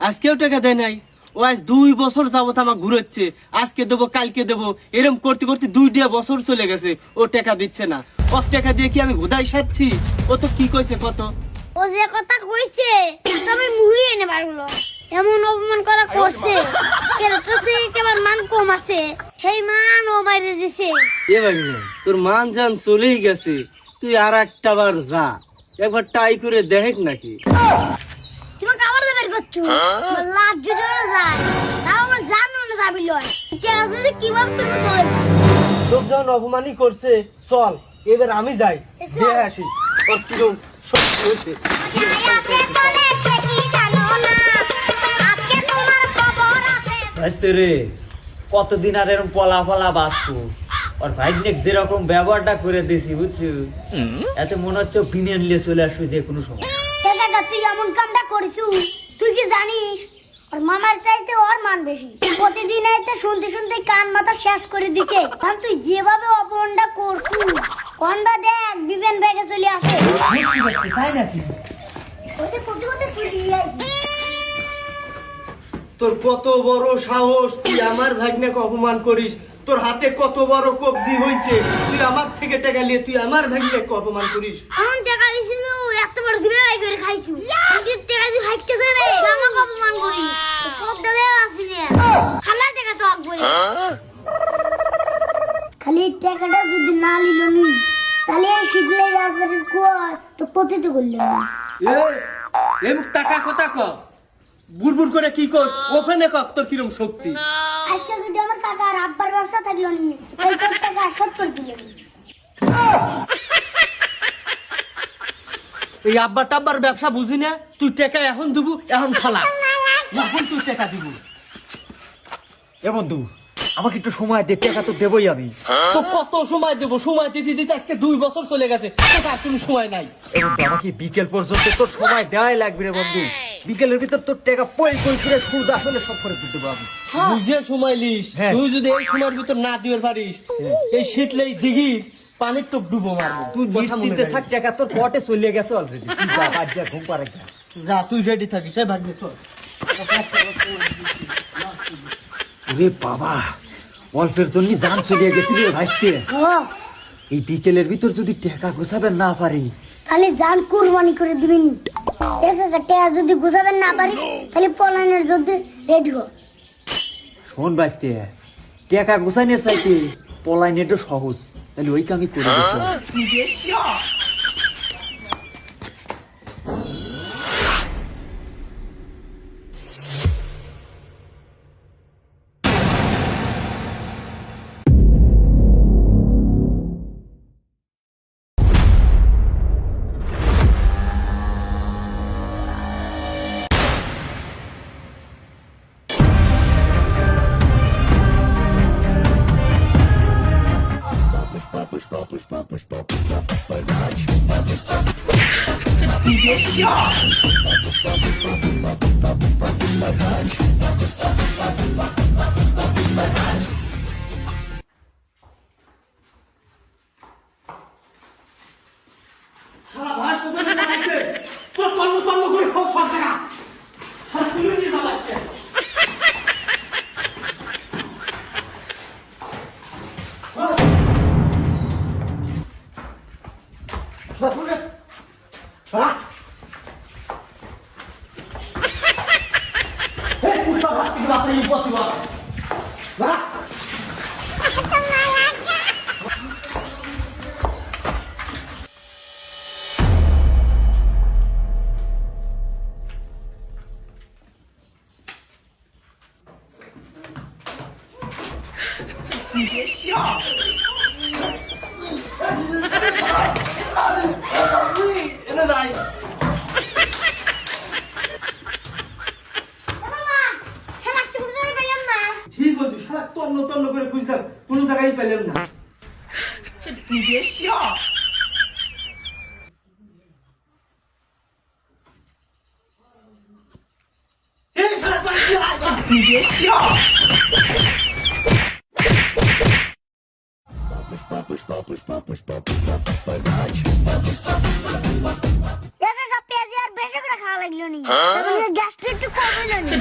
আজকেও টাকা দেয় নাই। ও আজ 2 বছর যাবত আমাকে ঘুরাচ্ছে, আজকে দেবো কালকে দেবো, এরকম করতে করতে 2টা বছর চলে গেছে, ও টাকা দিচ্ছে না। ও টাকা দিয়ে কি আমি ঘুদাই সাচ্ছি? ও তো কি কইছে কত? ও যে কথা কইছে তবে মুহি এনে পারলো, এমন অপমান করা করছে কেন? তো সে কেমন মান কম আছে, সেই মান ও বাইরে দিছে। এ ভাগিনা, তোর মান জান চলেই গেছে, তুই আর একটা বার যা, একবার ট্রাই করে দেখ নাকি। তুমি খাবার দেবের করছো, লাজ যদি না যায় তাও আমার জানো না যাবি লয় কে যদি কি ভাব তুমি তোর লোক যখন অপমানই করছে, চল এবার আমি যাই, দিয়ে আসি ওর কিরম সত্যি হয়েছে। ভাইস্তে রে, কতদিন আর এরকম পলা পলা বাঁচবো? আর ভাইনিক যেরকম ব্যবহারটা করে দিছি বুঝছো, এতে মনে হচ্ছে বিনিয়ন নিয়ে চলে আসবে যে কোনো সময়। কাকা তুই এমন কামটা করিস, তুই কি জানিস আর মামার চাইতে ওর মান বেশি। প্রতিদিন আইতে শুনতে শুনতে কান মাথা শেষ করে দিছে। আর তুই যেভাবে অপমানটা করছু, কোনটা দেখ বিবেন ব্যাগে চলে আসে। তাই নাকি? ওই প্রতিদিন চুরি আইছে। তোর কত বড় সাহস, তুই আমার ভাগ্নেকে অপমান করিস? তোর হাতে কত বড় কবজি হইছে, তুই আমার থেকে টাকা নিয়ে তুই আমার ভাগ্নেকে অপমান করিস? এমন টাকা দিছিল এত বড় জিবে বাই করে খাইছু, আমি টাকা দি খাইতেছ রে, আমাকে অপমান করিস। কোকটা দে আসিনি খালা টাকা টক বলে। খালি টাকাটা যদি না লিল নি তাহলে শিখলে রাজবাড়ির কোয়া তো পতিত করল না। এ মুখ টাকা কথা ক, বুড়বুড় করে কি কস? ওখানে কক তোর কিরম শক্তি। আজকে যদি আমার কাকা আর আব্বার ব্যবসা থাকলো নি তাহলে তোর টাকা শোধ করে দিল। এই আব্বা টাব্বার ব্যবসা বুঝি না, তুই টাকা এখন দিবু, এখন খালা, এখন তুই টাকা দিব। এ বন্ধু, আমাকে একটু সময় দে, টাকা তো দেবই আমি। তো কত সময় দেবো? সময় দিতে দিতে আজকে 2 বছর চলে গেছে, টাকা কোনো সময় নাই। এ বন্ধু, আমাকে বিকেল পর্যন্ত তোর সময় দেওয়াই লাগবে রে বন্ধু। বিকেলের ভিতর তোর টাকা পই পই করে সুদ আসলে সব করে দিতে পারবো আমি। বুঝে সময় লিস, হ্যাঁ। তুই যদি এই সময়ের ভিতর না দিতে পারিস, এই শীতলেই দিঘির পানির তো ডুবো মারবো। তুই কথা মনে নিশ্চিন্তে রাখিস। থাক, টাকা তোর পটে চলে গেছে অলরেডি। তুই যা, বাদ যা, ঘুম পাড়ে যা। যা, তুই রেডি থাকিস, এই ভাগ্নে চল। ওরে বাবা, অল্পের জন্য জান চলে গেছি রে ভাইস্তে। এই বিকেলের ভিতর যদি টাকা গোছাবেন না পারি, তাহলে জান কুরবানি করে দিবেনি। একা টাকা যদি গুছাবেন না পারিস তাহলে পলানের যুদ্ধে রেডি হ। শোন ভাইস্তে, টাকা গোছানোর চাইতে পলাইনেটা সহজ, তাহলে ওই কামই করে দিচ্ছি। শালা ভাই তোদের বানাইছে, তোর তন্ন তন্ন করে খাও সব টাকা। শালা তুই নিয়ে যা আজকে। শালা তুই রে। শালা। এই পুষ্পা ভাত থেকে বাঁচা impossible। শালা। এনে নাই। বাবা খেলা একটু করে পেলাম না। ঠিক আছে, শালা তন্ন তন্ন করে খুঁজলাম, কোনো জায়গায় পেলাম না। এই শালা পাঁচি আয়। একা পেঁয়াজি আর বেশি করে খাওয়া লাগলো নি এখন গ্যাসটা একটু কমে নি